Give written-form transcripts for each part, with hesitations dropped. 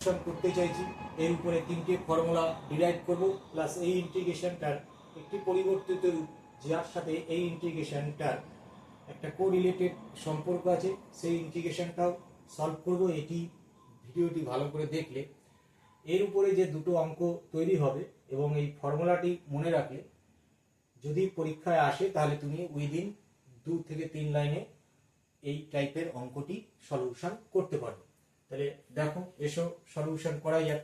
করতে চাইছি, এর উপরে তিনটে ফর্মুলা ডিরাইভ করব, প্লাস এই ইন্টিগ্রেশনটার একটি পরিবর্তিত রূপ যার সাথে এই ইন্টিগ্রেশনটার একটা কোরিলেটেড সম্পর্ক আছে, সেই ইন্টিগ্রেশনটাও সলভ করব। এটি ভিডিওটি ভালো করে দেখলে এর উপরে যে দুটো অঙ্ক তৈরি হবে এবং এই ফর্মুলাটি মনে রাখলে যদি পরীক্ষায় আসে তাহলে তুমি উইদিন 2 থেকে 3 লাইনে এই টাইপের অঙ্কটি সলিউশন করতে পারবে। তাহলে দেখো, এসো সলিউশন করা যাক।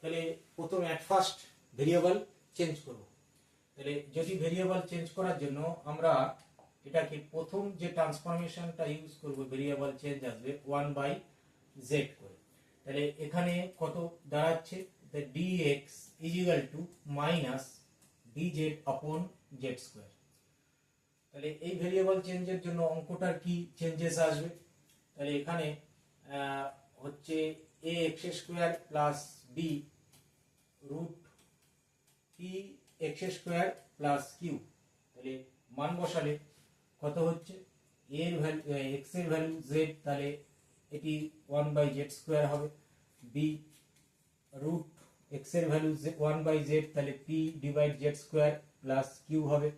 তাহলে প্রথম অ্যাট ফার্স্ট ভেরিয়েবল চেঞ্জ করব। তাহলে যদি ভেরিয়েবল চেঞ্জ করার জন্য আমরা এটাকে প্রথম যে ট্রান্সফরমেশনটা ইউজ করব, ভেরিয়েবল চেঞ্জ আসবে 1/z করে। তাহলে এখানে কত দাঁড়াচ্ছে, dx মাইনাস dz আপন z স্কয়ার। তাহলে এই ভেরিয়েবল চেঞ্জের জন্য অঙ্কটার কি চেঞ্জেস আসবে, তাহলে এখানে হচ্ছে ax square plus b root p x square plus q। তাহলে মান বসালে কত হচ্ছে, এর ভ্যালু x এর ভ্যালু z, তাহলে এটি 1/z স্কয়ার হবে। b রুট x এর ভ্যালু 1/z, তাহলে p divide z square plus q হবে।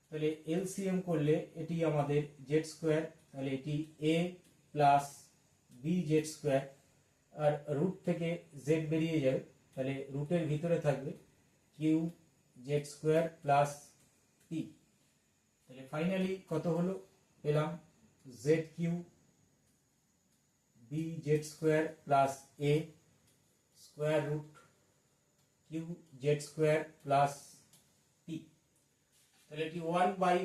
তাহলে এলসিএম করলে এটি আমাদের z স্কয়ার, তাহলে এটি a প্লাস bz স্কয়ার, আর রুট থেকে z বেরিয়ে যাবে, তাহলে রুটের ভিতরে থাকবে q z square plus p। তাহলে ফাইনালি কত হলো, পেলাম zq bz square plus a square root q z square plus p। তাহলে এটি 1 বাই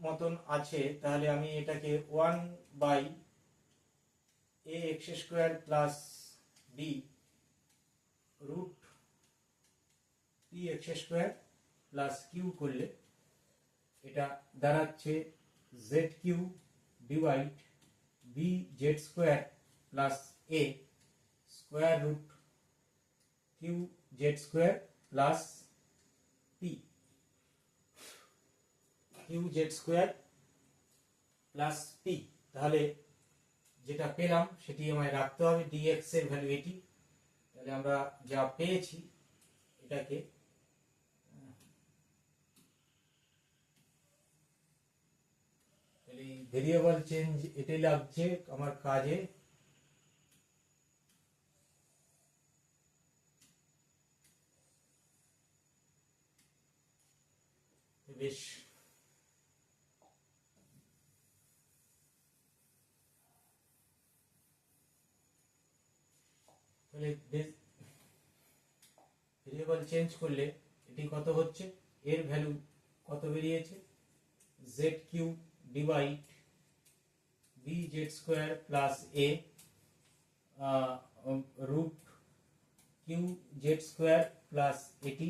মতন আছে, তাহলে আমি এটাকে 1/ax square plus b root px square plus q করলে এটা দাঁড়াচ্ছে zq divide bz square plus a square root qz square plus p qz square plus p। তাহলে যেটা পেলাম সেটি আমায় রাখতে হবে, dx এর ভ্যালু এটি। তাহলে আমরা যা পেয়েছি এটাকে ভেরিয়েবল চেঞ্জ এটাই লাগছে আমার কাজে। বেশ, তাহলে ভেরিয়েবল চেঞ্জ করলে এটি কত হচ্ছে, এর ভ্যালু কত বেরিয়েছে, zq divide bz square plus a root qz square plus এটি,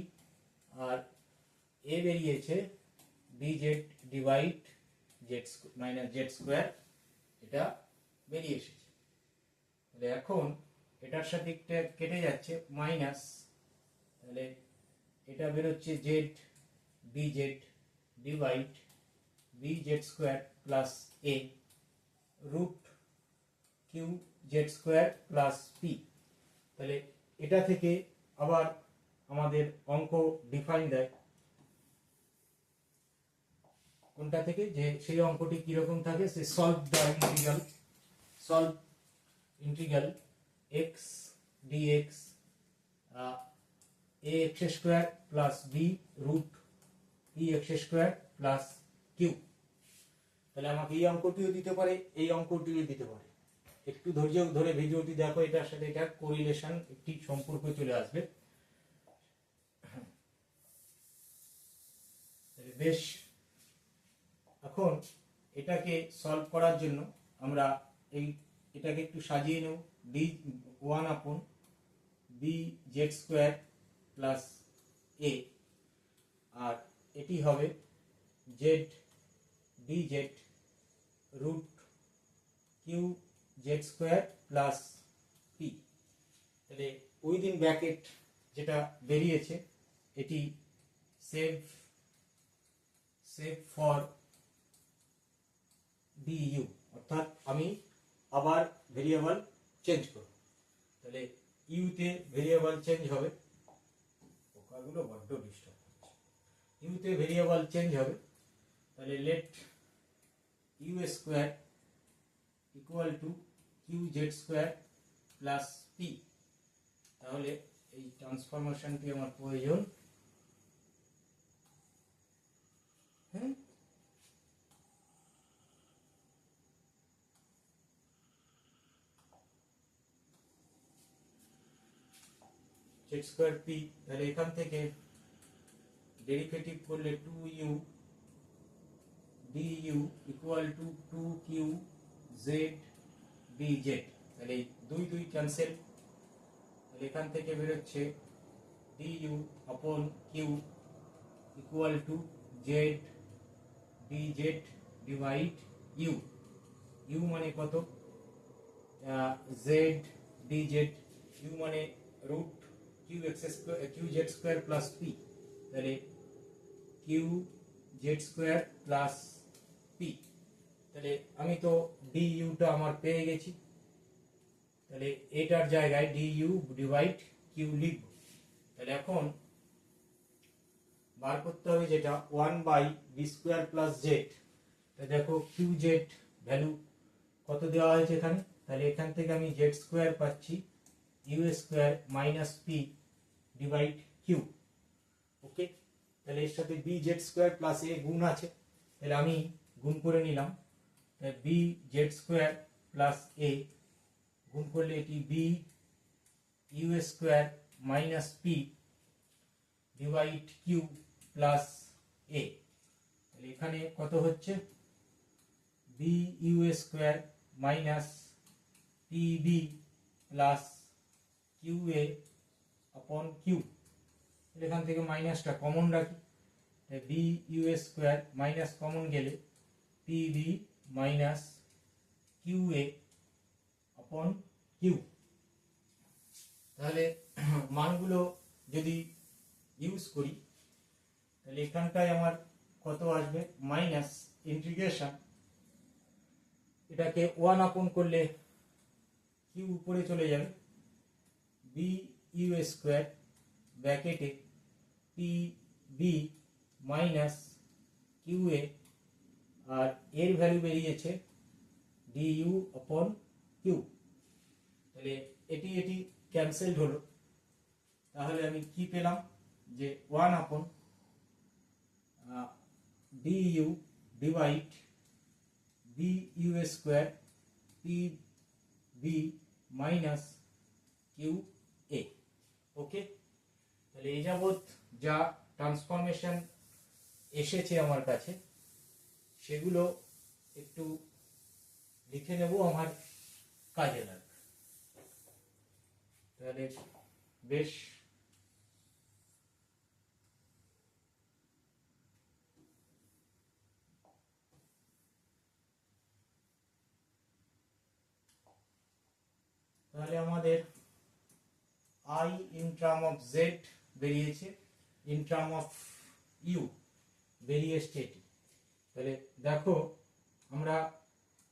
আর a বেরিয়েছে bz divide z minus z square, এটা বেরিয়ে এসেছে। তাহলে এখন এটার সাথে একটা কেটে যাচ্ছে মাইনাস, তাহলে এটা বেরোচ্ছে z bz divide bz square plus a root qz square plus p। তাহলে এটা থেকে আবার আমাদের অঙ্ক ডিফাইন দেয়, কোনটা থেকে, যে সেই অঙ্কটি কিরকম থাকে, সে solve the integral x dx ax square plus b root px square plus q। তাহলে আমাকে এই অঙ্কটিও দিতে পারে, এই অঙ্কটিও দিতে পারে। একটু ধৈর্য ধরে ভিডিওটি দেখো, এটার সাথে এটা কোরিলেশন একটি সম্পর্ক চলে আসবে। বেশ, এখন এটাকে সলভ করার জন্য আমরা এটাকে একটু সাজিয়ে নেব, d1 upon bz square plus a, আর এটি হবে z dz root qz square plus p। তাহলে উইদিন ব্র্যাকেট যেটা বেরিয়েছে এটি save for du, অর্থাৎ আমি আবার ভেরিয়েবল চেঞ্জ করব। তাহলে ইউতে ভেরিয়েবল চেঞ্জ হবে, পোকাগুলো বড্ড ডিস্টার্ব করছে। ইউতে ভেরিয়েবল চেঞ্জ হবে, তাহলে let U square equal to Q Z square plus P. তাহলে এই ট্রান্সফরমেশনটি আমার প্রয়োজন। হ্যাঁ, জেড স্কোয়ার পি, তাহলে এখান থেকে ডেরিভেটিভ করলে 2u du equal to 2q z dz। তাহলে এই দুই দুই ক্যান্সেল, তাহলে এখান থেকে বেরোচ্ছে du upon q equal to z dz divide u। u মানে কত? z dz, u মানে root Q x square q Z square plus P. তাহলে q Z square plus P. তাহলে আমি তো ডিইউটা আমার পেয়ে গেছি, তাহলে এটার জায়গায় ডিইউ ডিভাইড কিউ লিখব। তাহলে এখন বার করতে হবে যেটা 1/b স্কোয়ার প্লাস জেড। দেখো কিউ জেড ভ্যালু কত দেওয়া হয়েছে এখানে, তাহলে এখান থেকে আমি জেড স্কোয়ার পাচ্ছি u square minus p divide q. Okay, তাহলে এর সাথে b z square plus a গুণ আছে, তাহলে আমি গুণ করে নিলাম। B z square plus a গুণ করলে এটি b you square minus p divide q plus a. তাহলে এখানে কত হচ্ছে? B you square minus P B plus Q A upon Q. এখান থেকে মাইনাসটা কমন রাখি, B you square minus common গেলে P B minus Q A upon Q. তাহলে মানগুলো যদি ইউজ করি তাহলে এখানটায় আমার কত আসবে? মাইনাস ইন্টিগ্রেশন, এটাকে 1 আপন করলে কিউ উপরে চলে যাবে, বি ইউ স্কোয়ার ব্র্যাকেটে p B minus Q a, আর এর ভ্যালু বেরিয়েছে ডি ইউ আপন কিউ। তাহলে এটি এটি ক্যান্সেলড হলো, তাহলে আমি কি পেলাম? যে 1 upon d u divide B U square p B minus Q a. Okay, তাহলে এই যাবৎ যা ট্রান্সফরমেশন এসেছে আমার কাছে সেগুলো একটু লিখে নেব, আমার কাজে লাগবে। তাহলে বেশ তাহলে আমাদের i in term of z বেরিয়েছে, in term of u বেরিয়ে এসছে এটি। তাহলে দেখো আমরা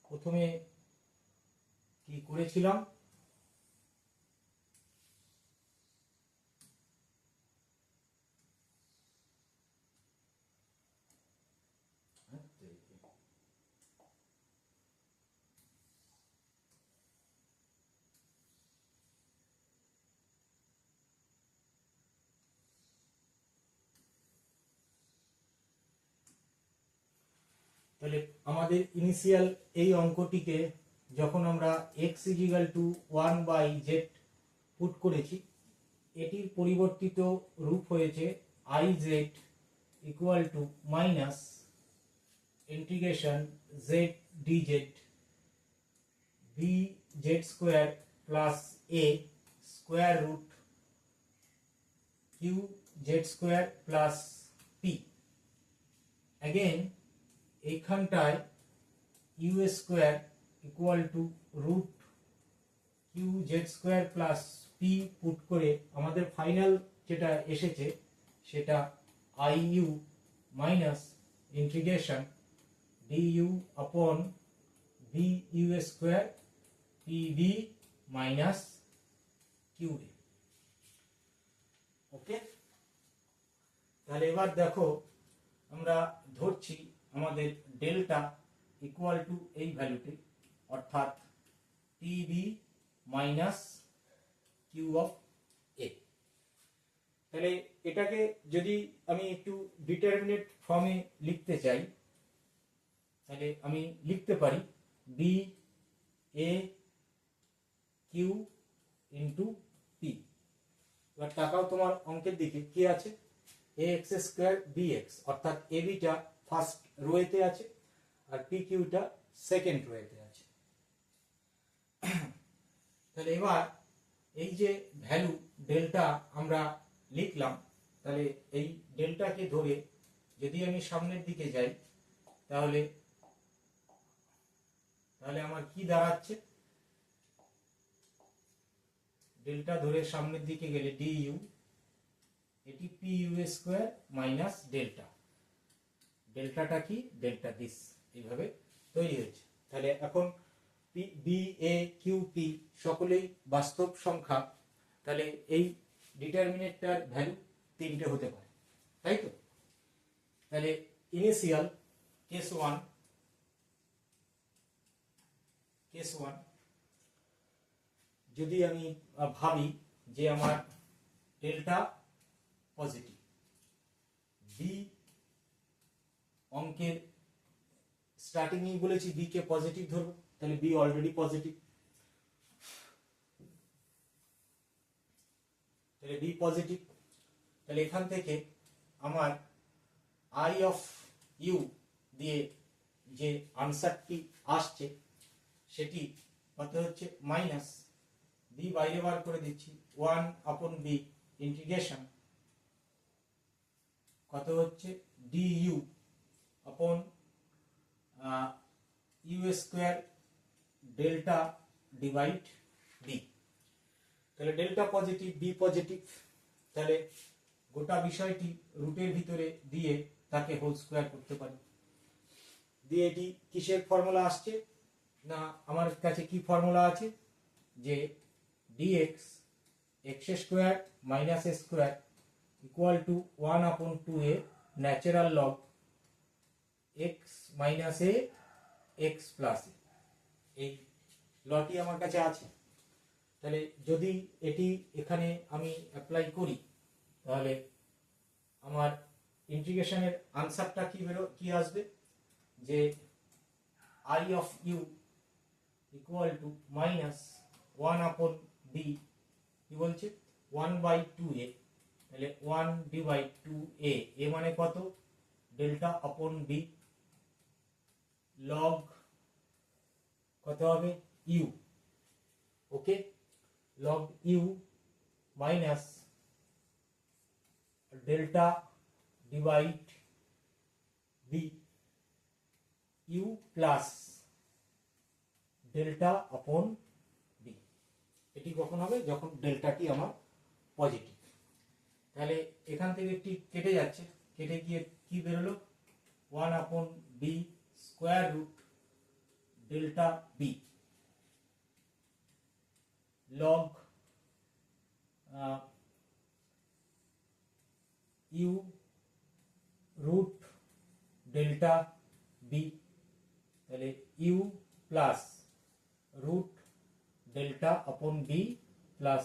প্রথমে কি করেছিলাম, তাহলে আমাদের ইনিশিয়াল এই অঙ্কটিকে যখন আমরা x equal two 1/z put করেছি, এটির পরিবর্তিত রূপ হয়েছে iz equal to minus integration z dz bz square plus a square root Q Z square plus p. Again এইখানটায় u square equal to root Q Z square plus p put করে আমাদের final যেটা এসেছে সেটা I u minus integration du upon bu square pb minus qb। Okay, তাহলে এবার দেখো আমরা ধরছি আমাদের ডেল্টা ইকুয়াল টু এই ভ্যালুটি, অর্থাৎ pb minus q of a। তাহলে এটাকে যদি আমি একটু ডিটারমিনেট ফর্মে লিখতে চাই, তাহলে আমি লিখতে পারি b a q into p। এবার তাকাও তোমার অঙ্কের দিকে, কি আছে ax স্কয়ার bx, অর্থাৎ ab টা ফার্স্ট রোয়েতে আছে আর pq টা সেকেন্ড রোয়েতে আছে। তাহলে এবার এই যে ভ্যালু ডেল্টা আমরা লিখলাম, তাহলে এই ডেল্টাকে ধরে যদি আমি সামনের দিকে যাই তাহলে আমার কি দাঁড়াচ্ছে, ডেল্টা ধরে সামনের দিকে গেলে du, এটি pu স্কয়ার মাইনাস ডেল্টা, ডেল্টাটা কি ডেল্টা দিস, এইভাবে তৈরি হয়েছে। তাহলে এখন b a q p সকলেই বাস্তব সংখ্যা, তাহলে এই ডিটারমিনেটটার ভ্যালু তিনটে হতে পারে, তাই তো। তাহলে ইনিশিয়াল কেস 1 যদি আমি ভাবি যে আমার ডেল্টা পজিটিভ, বি অঙ্কের স্টার্টিং এ বলেছি বি কে পজিটিভ ধরবো, তাহলে বি অলরেডি পজিটিভ, তাহলে বি পজিটিভ। তাহলে এখান থেকে আমার আই অফ ইউ দিয়ে যে আনসারটি আসছে সেটি কত হচ্ছে মাইনাস বি, বাইরে বার করে দিচ্ছি 1/b ইন্টিগ্রেশন কত হচ্ছে du upon u square delta divide b। তাহলে ডেল্টা পজিটিভ বি পজিটিভ, তাহলে গোটা বিষয়টি রুটের ভিতরে দিয়ে তাকে হোল স্কয়ার করতে পারি, দিয়ে এটি কিসের ফর্মুলা আসছে না, আমার কাছে কি ফর্মুলা আছে যে dx x square minus a square equal to 1/2a natural log x minus a x plus a, এই লটি আমার কাছে আছে। তাহলে যদি এটি এখানে আমি অ্যাপ্লাই করি তাহলে আমার ইন্টিগ্রেশনের আনসারটা কি আসবে যে i of u equal to minus 1/b কি বলছে 1/2a, তাহলে 1/2a, a মানে কত ডেল্টা আপন b লগ কত হবে u, okay, log u minus delta divide b u plus delta upon b। এটি কখন হবে যখন ডেল্টাটি আমার পজিটিভ। তাহলে এখান থেকে একটি কেটে যাচ্ছে, কেটে গিয়ে কি বেরোলো 1/b square root delta b log u root delta b, তাহলে u plus root delta upon b plus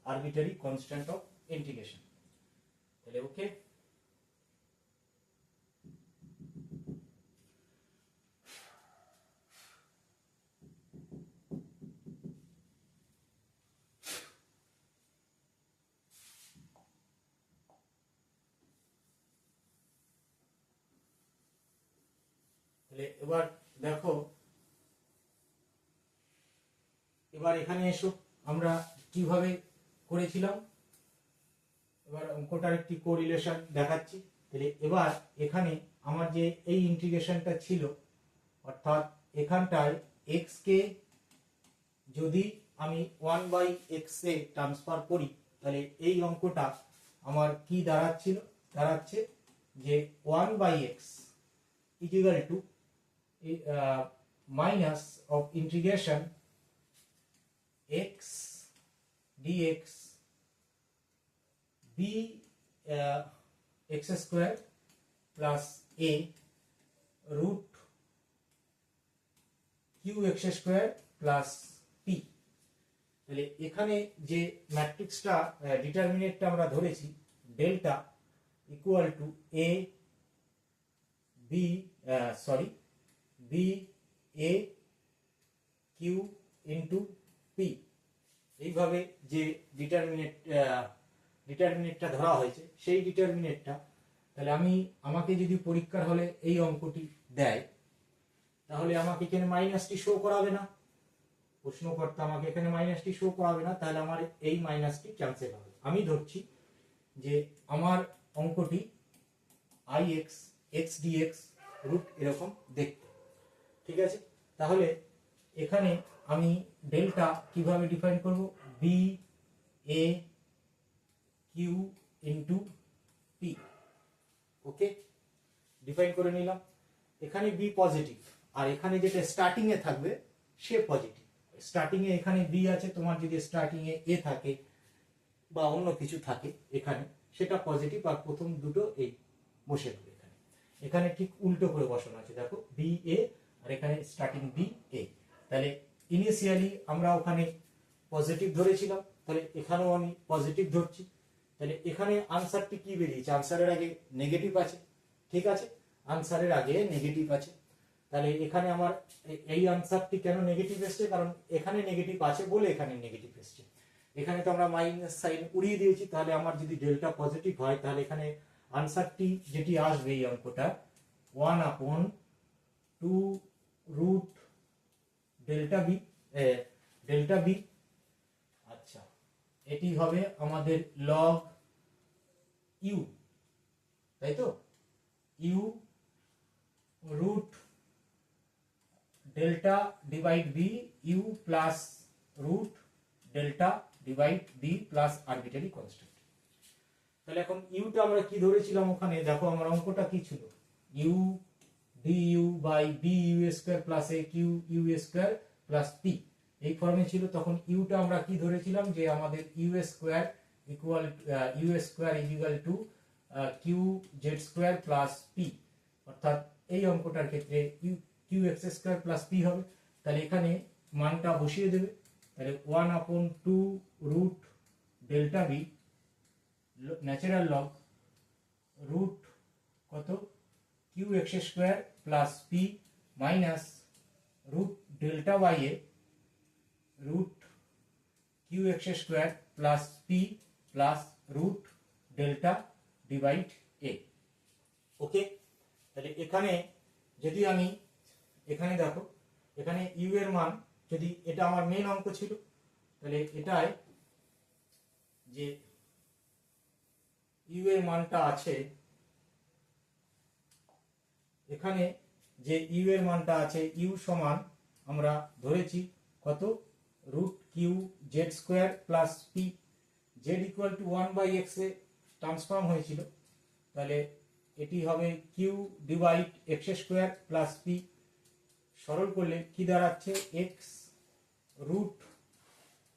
arbitrary constant of integration. তাহলে ওকে, তাহলে এবার দেখো, এবার এখানে এসো আমরা কিভাবে করেছিলাম, এবার অঙ্কটার একটি কোরিলেশন দেখাচ্ছি। তাহলে এবার এখানে আমার যে এই ইন্টিগ্রেশনটা ছিল, অর্থাৎ এখানটায় x কে যদি আমি 1/x এ ট্রান্সফার করি তাহলে এই অঙ্কটা আমার কি দাঁড়াচ্ছে যে 1/x is equal to minus of integration x dx b x square plus a root q x square plus p। তাহলে এখানে যে ম্যাট্রিক্সটা ডিটারমিনেন্টটা আমরা ধরেছি delta equal two a b b a q into p, এইভাবে যে ডিটারমিনেন্টটা ধরা হয়েছে সেই ডিটারমিনেন্টটা, তাহলে আমাকে যদি পরীক্ষার হলে এই অঙ্কটি দেয় তাহলে আমাকে এখানে মাইনাসটি শো করাবে না, প্রশ্নকর্তা আমাকে এখানে মাইনাসটি শো করাবে না, তাহলে আমার এই মাইনাসটি ক্যান্সেল হবে। আমি ধরছি যে আমার অঙ্কটি ix x dx রুট এরকম দেখতে, ঠিক আছে। তাহলে এখানে আমি ডেল্টা কিভাবে ডিফাইন করব, b a q into p, okay, define করে নিলাম। এখানে b পজিটিভ আর এখানে যেটা স্টার্টিং এ থাকবে সে পজিটিভ। স্টার্টিং এ এখানে b আছে, তোমার যদি স্টার্টিং এ a থাকে বা অন্য কিছু থাকে এখানে সেটা পজিটিভ, আর প্রথম দুটো এই বসে যাবে এখানে। এখানে ঠিক উল্টো করে বসানো আছে, দেখো b a আর এখানে স্টার্টিং b a। তাহলে ইনিশিয়ালি আমরা ওখানে পজিটিভ ধরেছিলাম, তাহলে এখানেও আমি পজিটিভ ধরছি। তাহলে এখানে আনসারটি কি বেরিয়েছে, আনসারের আগে নেগেটিভ আছে, ঠিক আছে, আনসারের আগে নেগেটিভ আছে। তাহলে এখানে আমার এই আনসারটি কেন নেগেটিভ এসছে, কারণ এখানে নেগেটিভ আছে বলে এখানে নেগেটিভ এসছে। এখানে তো আমরা মাইনাস সাইন উড়িয়ে দিয়েছি, তাহলে আমার যদি ডেল্টা পজিটিভ হয় তাহলে এখানে আনসারটি যেটি আসবে এই অঙ্কটা 1/2 রুট ডেল্টা বি। আচ্ছা, এটি হবে আমাদের লগ ইউ, তাই তো, U root delta divide B U plus root delta divide B plus arbitrary constant. তাহলে এখন ইউটা আমরা কি ধরেছিলাম ওখানে, দেখো আমার অঙ্কটা কি ছিল, U D U by B U square plus A Q U square plus P, এই ফর্মে ছিল। তখন ইউটা আমরা কি ধরেছিলাম যে আমাদের u square equal u square is equal to Q z square plus p, অর্থাৎ এই অঙ্কটার ক্ষেত্রে u q x square plus p হবে। তাহলে এখানে মানটা বসিয়ে দেবে, তাহলে 1/2 root delta b natural log root কত q x square plus P minus root delta by a root Q x square plus P plus root delta divide a, okay. তাহলে এখানে যদি আমি এখানে দেখো এখানে ইউ এর মান, যদি এটা আমার মেন অঙ্ক ছিল তাহলে এটাই যে ইউ এর মানটা আছে, এখানে যে ইউ এর মানটা আছে ইউ সমান আমরা ধরেছি কত root Q Z square plus P, Z equal to 1/x এ ট্রান্সফর্ম হয়েছিল, তাহলে এটি হবে Q divide X square plus P. সরল করলে কি দাঁড়াচ্ছে X root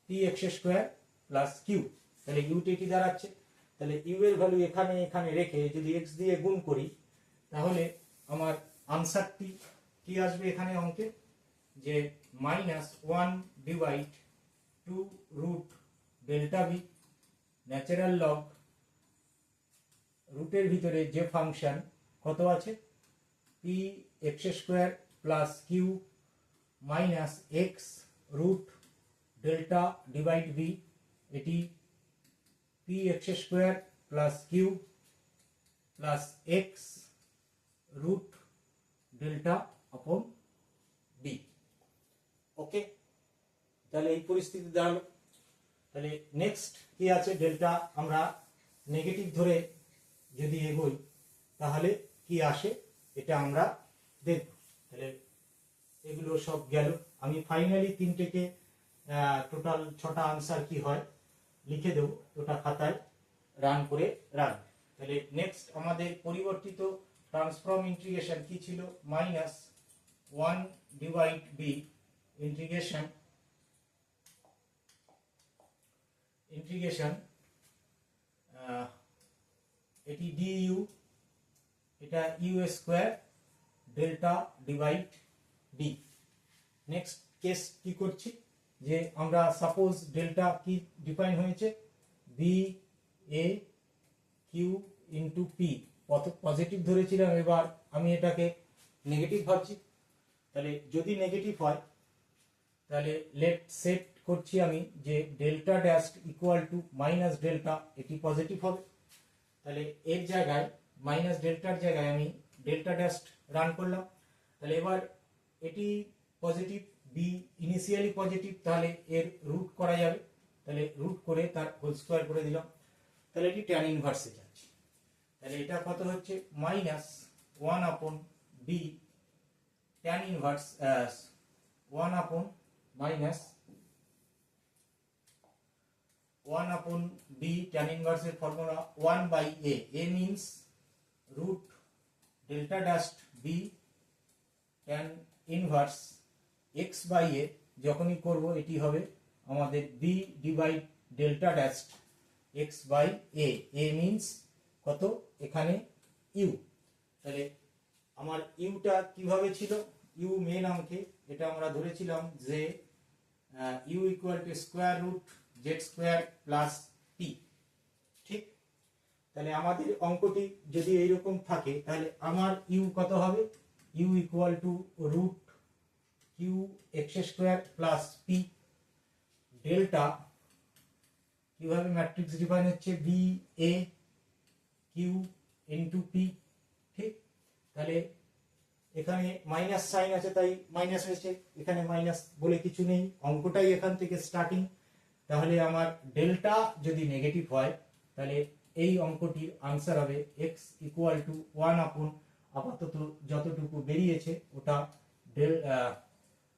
P x square plus Q, তাহলে ইউটি এটি দাঁড়াচ্ছে। তাহলে ইউ এর ভ্যালু এখানে এখানে রেখে যদি এক্স দিয়ে গুণ করি তাহলে আমার আনসারটি কি আসবে এখানে অঙ্কে, যে -1/2 root delta b natural log রুটের ভিতরে যে ফাংশন কত আছে p x square plus Q minus x root delta divide b, এটি p x square plus Q plus x root delta upon b, okay. তাহলে এই পরিস্থিতি দাঁড়ালো। তাহলে নেক্সট কি আছে, ডেল্টা আমরা নেগেটিভ ধরে যদি এগোই তাহলে কি আসে এটা আমরা দেখব। তাহলে এগুলো সব গেল, আমি ফাইনালি তিনটেকে টোটাল 6টা আনসার কি হয় লিখে দেব, ওটা খাতায় রান করে রাখবো। তাহলে নেক্সট আমাদের পরিবর্তিত ট্রান্সফর্ম ইন্টিগ্রেশন কি ছিল, মাইনাস 1 ডিভাইড বি ইন্টিগ্রেশন এটি ডিইউ, এটা U square delta divide D. Next case কি করছি, যে আমরা সাপোজ ডেল্টা কি ডিফাইন হয়েছে, B A Q into P, positive ধরেছিলাম, এবার আমি এটাকে নেগেটিভ ভাবছি। তাহলে যদি নেগেটিভ হয় তাহলে লেট সেট করছি আমি যে delta dash equal to minus delta, এটি পজিটিভ হবে। তাহলে এর জায়গায় মাইনাস ডেল্টার জায়গায় আমি ডেল্টা ড্যাশ রান করলাম। তাহলে এবার এটি পজিটিভ, বি ইনিশিয়ালি পজিটিভ, তাহলে এর রুট করা যাবে। তাহলে রুট করে তার হোল স্কোয়ার করে দিলাম। তাহলে এটি ট্যান ইনভার্সে যাচ্ছে। তাহলে এটা কত হচ্ছে, minus 1 upon B tan inverse 1 আপন minus 1 upon b tan inverse এর formula 1 by a means root delta dash b tan inverse x by a, যখনই করব এটি হবে আমাদের b divide delta dash x by a means কত, এখানে u। তাহলে আমার ইউটা কিভাবে ছিল, ইউ মেন অঙ্কে এটা আমরা ধরেছিলাম যে u equal to square root z square plus t, ঠিক। তাহলে আমাদের অঙ্কটি যদি এইরকম থাকে তাহলে আমার ইউ কত হবে, U equal to root Q x square plus P. Delta কিভাবে ম্যাট্রিক্স ডিফাইন হচ্ছে, B A Q into P, ঠিক। তাহলে এখানে মাইনাস সাইন আছে তাই মাইনাস হয়েছে, এখানে মাইনাস বলে কিছু নেই, অঙ্কটাই এখান থেকে স্টার্টিং। তাহলে আমার ডেল্টা যদি নেগেটিভ হয় তাহলে এই অঙ্কটির আনসার হবে x ইকুয়াল টু 1 আপন আপাতত যতটুকু বেরিয়েছে ওটা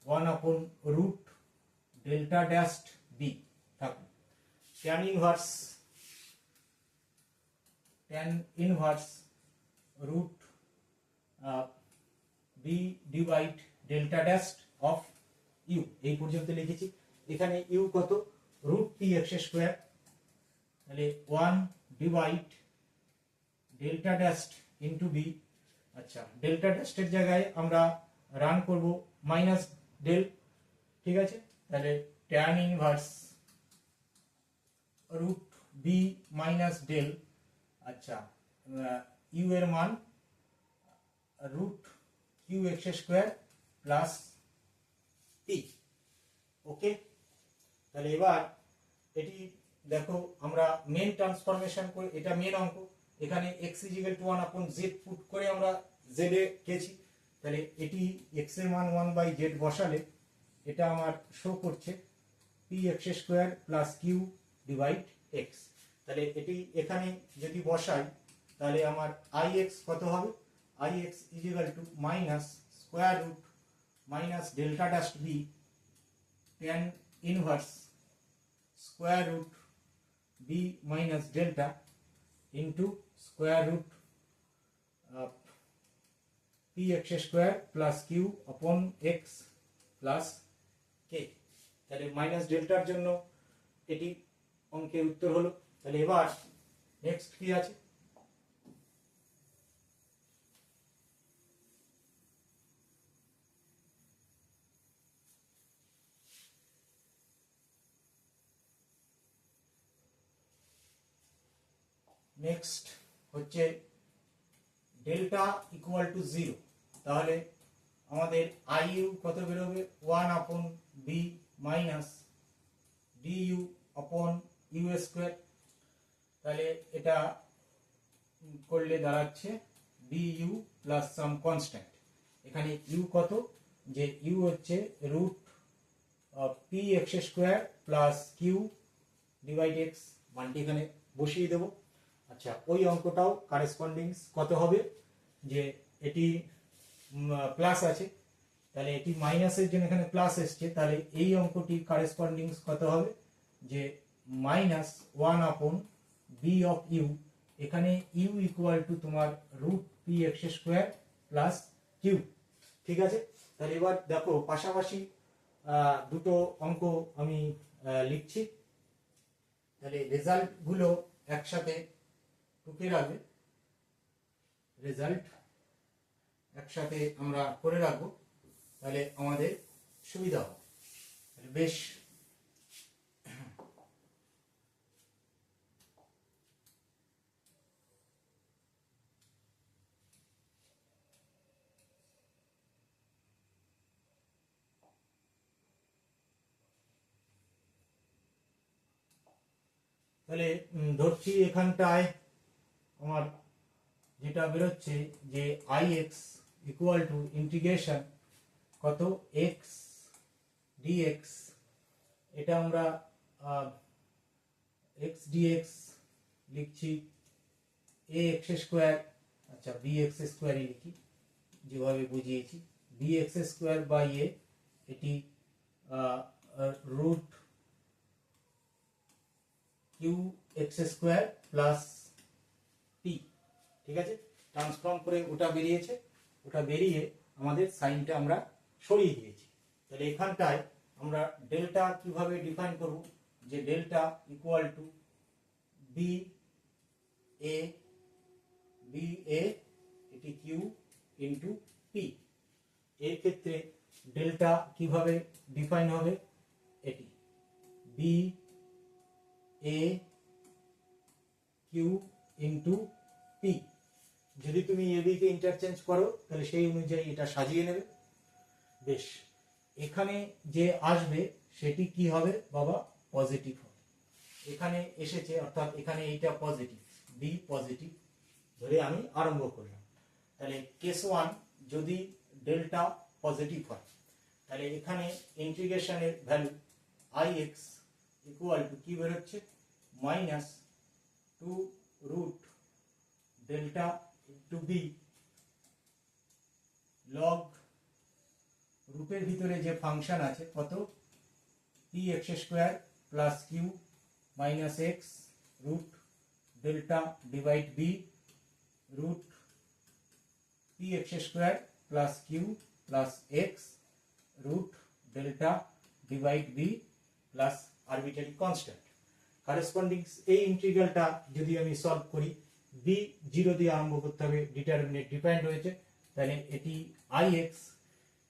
1 upon root delta dash b থাকবে। Tan inverse root b divide delta dash of u, এই পর্যন্ত লিখেছি। এখানে ইউ কত, রুট পি এক্স স্কোয়ার, তাহলে 1 divide delta dash into B. আচ্ছা, ডেল্টা ড্যাশের জায়গায় আমরা রান করব মাইনাস ডেল, ঠিক আছে। তাহলে tan inverse root B minus del, আচ্ছা ইউ এর মান root Q x square plus p, okay. তাহলে এবার এটি দেখো আমরা মেন ট্রান্সফরমেশন করে, এটা মেন অঙ্ক, এখানে x ইকুয়াল টু 1 আপন z পুট করে আমরা z এ গেছি। তাহলে এটি x এর মান 1 বাই z বসালে এটা আমার শো করছে px square plus q divide x। তাহলে এটি এখানে যদি বসাই তাহলে আমার ix কত হবে, ix equal to minus square root minus delta dash b tan inverse square root b minus delta into square root px square plus q upon x plus k। তাহলে মাইনাস ডেল্টার জন্য এটি অঙ্কের উত্তর হলো। তাহলে এবার নেক্সট কি আছে, নেক্সট হচ্ছে ডেল্টা ইকুয়াল টু 0, তাহলে আমাদের iu কত বেরোবে, 1 upon b minus du upon u square. তাহলে এটা করলে দাঁড়াচ্ছে du প্লাস সাম কনস্ট্যান্ট। এখানে u কত, যে u হচ্ছে root P X square plus Q divide X, মানটি এখানে বসিয়ে দেবো। আচ্ছা, ওই অঙ্কটাও কারেসপন্ডিংস কত হবে, যে এটি প্লাস আছে তাহলে এটি মাইনাসের জন্য এখানে প্লাস এসছে, তাহলে এই অঙ্কটির কারেসপন্ডিংস কত হবে, যে minus 1 upon B of U, এখানে ইউ ইকুয়াল টু তোমার root P x square plus Q. ঠিক আছে, তাহলে এবার দেখো পাশাপাশি দুটো অঙ্ক আমি লিখছি। তাহলে রেজাল্ট গুলো একসাথে টুকে রাখবে, রেজাল্ট একসাথে আমরা করে রাখবো, তাহলে আমাদের সুবিধা হবে। বেশ, তাহলে ধরছি এখানটায় আমার যেটা বেরোচ্ছে যে I X equal to integration কত এক্স ডিএক্স, এটা আমরা এক্স ডিএক্স লিখছি এ এক্স স্কোয়ার, আচ্ছা বি এক্স স্কোয়ারই লিখি যেভাবে বুঝিয়েছি, B X square by A, এটি root Q x square plus P. ঠিক আছে, ট্রান্সফর্ম করে ওটা বেরিয়েছে, ওটা বেরিয়ে আমাদের সাইনটা আমরা সরিয়ে দিয়েছি। তাহলে এখানটায় আমরা ডেল্টা কিভাবে ডিফাইন করব, যে delta equal to b a, b a এটি কিউ ইন্টু পি। এর ক্ষেত্রে ডেল্টা কিভাবে ডিফাইন হবে, এটি B A Q into P. যদি তুমি এবি কে ইন্টারচেঞ্জ করো তাহলে সেই অনুযায়ী এটা সাজিয়ে নেবে। বেশ, এখানে যে আসবে সেটি কি হবে বাবা, পজিটিভ হবে। এখানে এসেছে অর্থাৎ এখানে এইটা পজিটিভ, বি পজিটিভ ধরে আমি আরম্ভ করলাম। তাহলে কেস ওয়ান যদি ডেল্টা পজিটিভ হয় তাহলে এখানে ইন্টিগ্রেশনের value I X equal to কি বেরোচ্ছে, minus two root delta into B log রুটের ভিতরে যে ফাংশন আছে কত P x square plus Q minus x root delta divide B root P x square plus Q plus x root delta divide B plus arbitrary constant. Corresponding এই ইন্টিগ্রালটা যদি আমি solve করি, বি জিরো দিয়ে আরম্ভ করতে হবে, ডিটারমিনেট ডিপেন্ড রয়েছে, তাহলে এটি আই এক্স,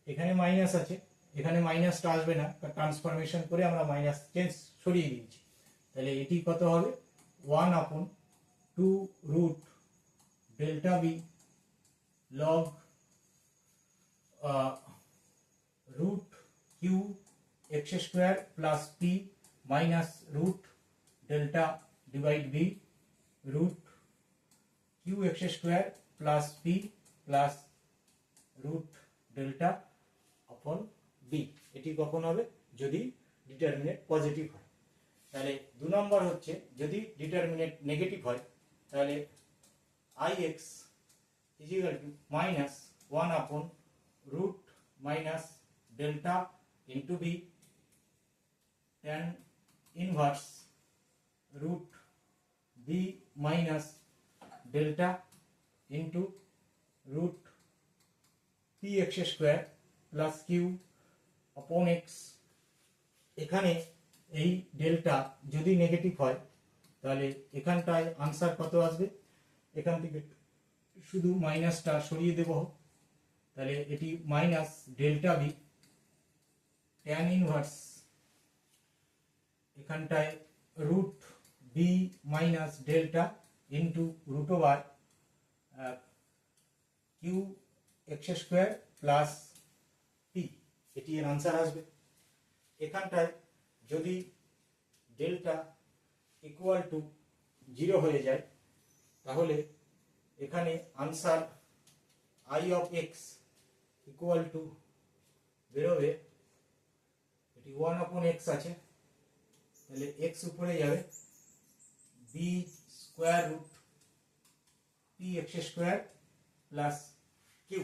এখানে মাইনাস আছে, এখানে মাইনাসটা আসবে না, ট্রান্সফরমেশন করে আমরা মাইনাস চেঞ্জ সরিয়ে দিয়েছি। তাহলে এটি কত হবে, 1/2 root delta B log root Q x square plus P minus root delta divide B root Q x square plus P plus root delta upon B. এটি কখন হবে, যদি ডিটারমিনেট পজিটিভ হয়। তাহলে 2 নম্বর হচ্ছে যদি ডিটারমিনেট নেগেটিভ হয় তাহলে I x is equal to minus 1/রুট minus delta into b tan inverse root B minus delta into root P x square plus q upon x. এখানে এই ডেল্টা যদি নেগেটিভ হয় তাহলে এখানটায় আনসার কত আসবে, এখান থেকে শুধু মাইনাসটা সরিয়ে দেব, তাহলে এটি minus delta b tan inverse এখানটায় root B minus delta into root over q x square plus p, এটি এর আনসার আসবে। এখানটায় যদি ডেল্টা ইকুয়াল টু 0 হয়ে যায় তাহলে এখানে answer I of x equal to বেরোবে, এটি 1/x আছে, তাহলে এক্স উপরে যাবে, B square root P x square plus Q,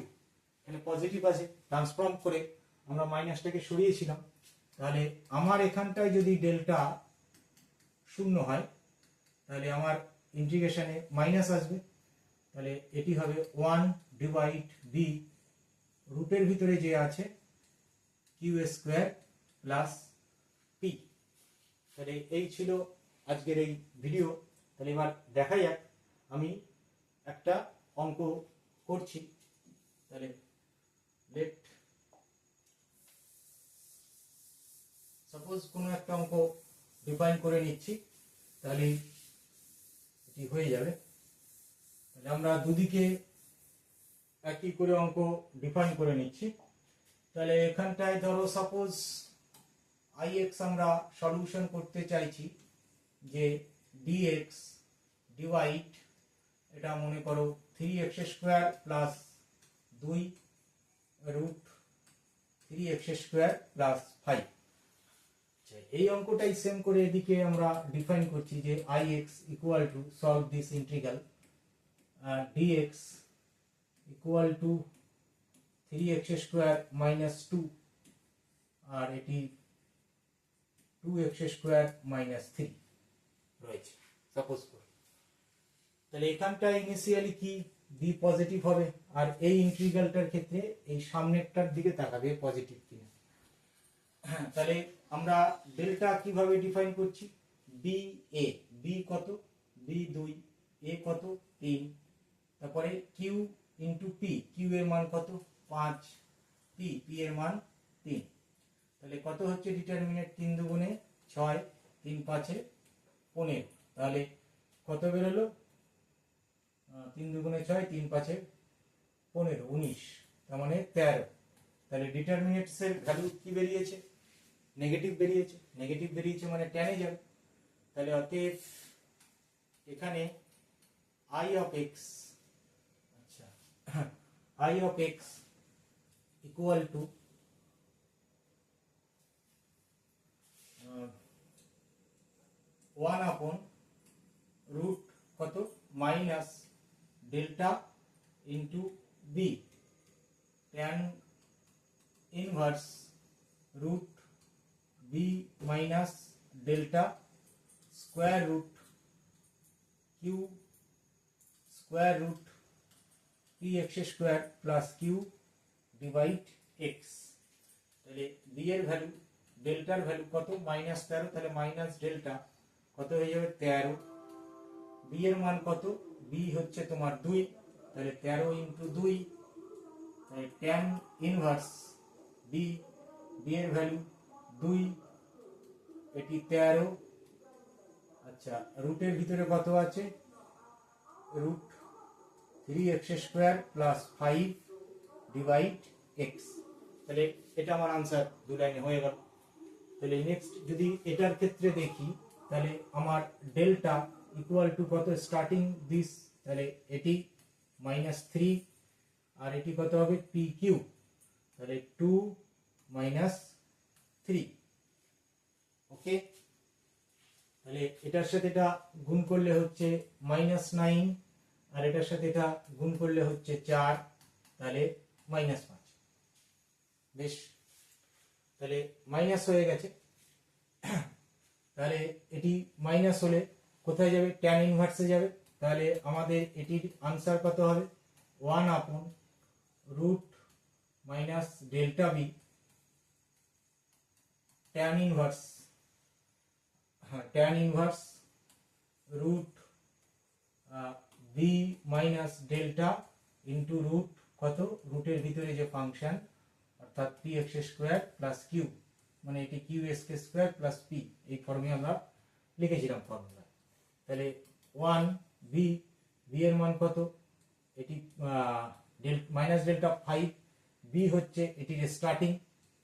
এখানে পজিটিভ আছে, ট্রান্সফর্ম করে আমরা মাইনাসটাকে সরিয়েছিলাম। তাহলে আমার এখানটায় যদি ডেল্টা 0 হয় তাহলে আমার ইন্টিগ্রেশনে মাইনাস আসবে, তাহলে এটি হবে 1 ডিভাইড বি, রুটের ভিতরে যে আছে কিউ স্কোয়ার প্লাস পি। তাহলে এই ছিল আজকের এই ভিডিও। তাহলে এবার দেখা যাক আমি একটা অঙ্ক করছি। তাহলে লেট সাপোজ কোনো একটা অঙ্ক ডিফাইন করে নিচ্ছি, তাহলে এটি হয়ে যাবে। তাহলে আমরা দুদিকে একই করে অঙ্ক ডিফাইন করে নিচ্ছি। তাহলে এখানটায় ধরো সাপোজ ix আমরা সলিউশন করতে চাইছি যে dx ডিভাইড, এটা মনে করো 3x square plus 2 root 3x square plus 5। এই অঙ্কটাই সেম করে এদিকে আমরা ডিফাইন করছি যে ix equal to solve this integral dx equal to 3x square minus 2 আর এটি 2x স্কোয়ার মাইনাস 3 রয়েছে সাপোজ করি। তাহলে এখানটা ইনিশিয়ালি কি বি পজিটিভ হবে, আর এই ইন্টিগ্রালটার ক্ষেত্রে এই সামনেরটার দিকে তাকাবে পজিটিভ কিনা। তাহলে আমরা ডেল্টা কিভাবে ডিফাইন করছি, বি এ, বি কত, বি 2, এ কত 3, তারপরে কিউ ইন্টু পি, কিউ এর মান কত 5, পি, পি এর মান 3। তাহলে কত হচ্ছে ডিটারমিনেন্ট, 3 দুগুণে 6, 3 5 15। তাহলে কত বেরোলো, 3 দুগুণে 6, 3 5 15, 19, তার মানে 13। তাহলে ডিটারমিনেন্টস এর ভ্যালু কি বেরিয়েছে, নেগেটিভ বেরিয়েছে। নেগেটিভ বেরিয়েছে মানে টেনে যাবে। তাহলে অতএব এখানে আই অফ এক্স, আচ্ছা I of x equal to 1 upon root কত minus delta into b, tan inverse root B minus delta square root q square root P x square plus Q divide x. তাহলে b এর value, ডেল্টার value কত minus 13, তাহলে minus delta কত হয়ে যাবে 13। B এর মান কত, বি হচ্ছে তোমার 2, তাহলে 13 ইন্টু 2, তাহলে ট্যান ইনভার্স বি, বি এর ভ্যালু 2, এটি 13। আচ্ছা রুটের ভিতরে কত আছে, root 3x square plus 5 divide x. তাহলে এটা আমার আনসার, দু লাইনে হয়ে গেল। তাহলে নেক্সট যদি এটার ক্ষেত্রে দেখি, তাহলে আমার ডেল্টা ইকুয়াল টু কত স্টার্টিং দিস, তাহলে এটি মাইনাস 3 আর এটি কত হবে পি কিউ, তাহলে 2 মাইনাস 3। ওকে, তাহলে এটার সাথে এটা গুণ করলে হচ্ছে মাইনাস 9 আর এটার সাথে এটা গুণ করলে হচ্ছে 4, তাহলে মাইনাস 5। বেশ, তাহলে মাইনাস হয়ে গেছে। তাহলে এটি মাইনাস হলে কোথায় যাবে, ট্যান ইনভার্সে যাবে। তাহলে আমাদের এটির আনসার কত হবে, 1 upon root minus delta B tan inverse, tan inverse root B minus delta into root কত, রুটের ভিতরে যে ফাংশন অর্থাৎ P x square plus Q, মানে এটি Q x square plus P, এই ফর্মে আমরা লিখেছিলাম ফর্মুলা। তাহলে 1 বি, বি এর মান কত, এটি মাইনাস ডেল্টা 5, বি হচ্ছে এটির স্টার্টিং,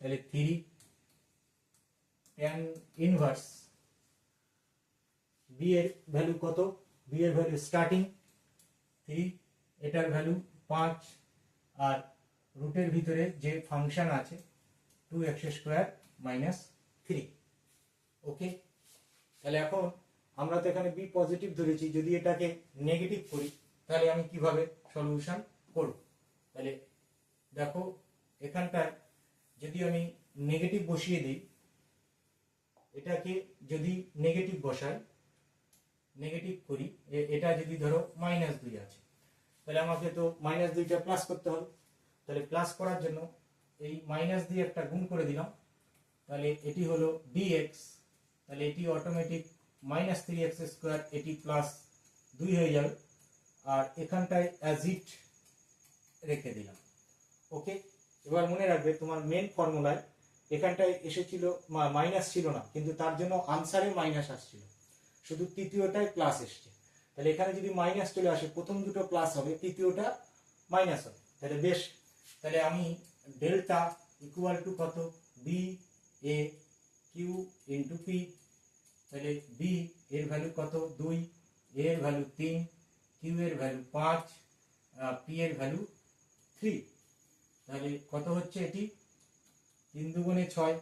তাহলে 3, ট্যান ইনভার্স বি এর ভ্যালু কত, বি এর ভ্যালু স্টার্টিং 3, এটার ভ্যালু 5 আর রুটের ভিতরে যে ফাংশন আছে 2x স্কোয়ার মাইনাস 3। ওকে, তাহলে এখন আমরা তো এখানে বি পজিটিভ ধরেছি, যদি এটাকে নেগেটিভ করি তাহলে আমি কিভাবে সলিউশন করব। তাহলে দেখো এখানটায় যদি আমি নেগেটিভ বসিয়ে দিই, এটাকে যদি নেগেটিভ বসাই, নেগেটিভ করি, এটা যদি ধরো -2 আছে, তাহলে আমাকে তো মাইনাস 2টা প্লাস করতে হবে। তাহলে প্লাস করার জন্য এই মাইনাস দিয়ে একটা গুণ করে দিলাম, তাহলে এটি হলো dx, তাহলে এটি অটোমেটিক মাইনাস 3x স্কোয়ার, এটি প্লাস 2 হয়ে যাবে। আর এখানটায় অ্যাজ ইট রেখে দিলাম। ওকে, এবার মনে রাখবে তোমার মেন ফর্মুলায় এখানটায় এসেছিল মাইনাস ছিল না, কিন্তু তার জন্য আনসারে মাইনাস আসছিল, শুধু তৃতীয়টায় প্লাস এসছে। তাহলে এখানে যদি মাইনাস চলে আসে, প্রথম দুটো প্লাস হবে, তৃতীয়টা মাইনাস হবে। তাহলে বেশ, তাহলে আমি ডেল্টা ইকুয়াল টু কত, B A Q into P. তাহলে বি এর ভ্যালু কত, 2, এ এর ভ্যালু 3, কিউ এর ভ্যালু 5, পি এর ভ্যালু 3। তাহলে কত হচ্ছে এটি, 3 দুগুণে 6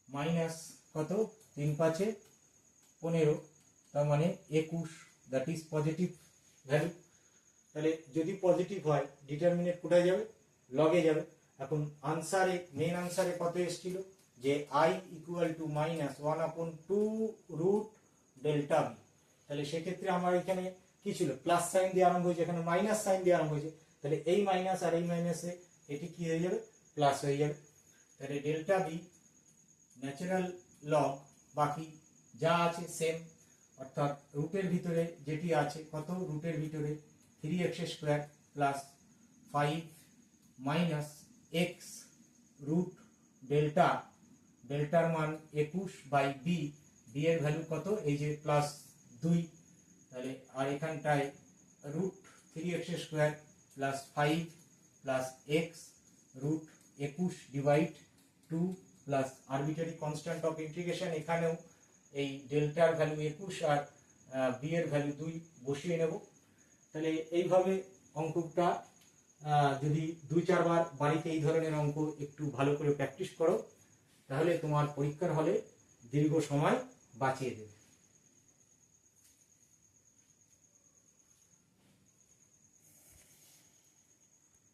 মাইনাস কত, 3 5 15, তার মানে 21, দ্যাট ইজ পজিটিভ ভ্যালু। তাহলে যদি পজিটিভ হয় ডিটারমিনেন্ট কোথায় যাবে, লগে যাবে। এখন আনসারে, মেন আনসারে কত এসেছিল, যে i equal to minus 1/2 root delta B. তাহলে সেক্ষেত্রে আমার এখানে কি ছিল, প্লাস সাইন দিয়ে আরম্ভ হয়েছে, এখানে মাইনাস সাইন দিয়ে আরম্ভ হয়েছে। তাহলে এই মাইনাস আর এই মাইনাসে এটি কি হয়ে যাবে, প্লাস হয়ে যাবে। তাহলে ডেল্টা বি ন্যাচারাল লগ, বাকি যা আছে সেম, অর্থাৎ রুটের ভিতরে যেটি আছে কত, রুটের ভিতরে 3x square plus 5 minus x root delta, ডেল্টার মান 21 বাই বি, বি এর ভ্যালু কত, এই যে প্লাস 2। তাহলে আর এখানটায় root 3x square plus 5 plus x root 21 divide 2 plus arbitrary constant of integration, এখানেও এই ডেল্টার ভ্যালু 21 আর বি এর ভ্যালু 2 বসিয়ে নেব। তাহলে এইভাবে অঙ্কটা যদি 2-4 বার বাড়িতে এই ধরনের অঙ্ক একটু ভালো করে প্র্যাকটিস করো, তাহলে তোমার পরীক্ষার হলে দীর্ঘ সময় বাঁচিয়ে দেবে।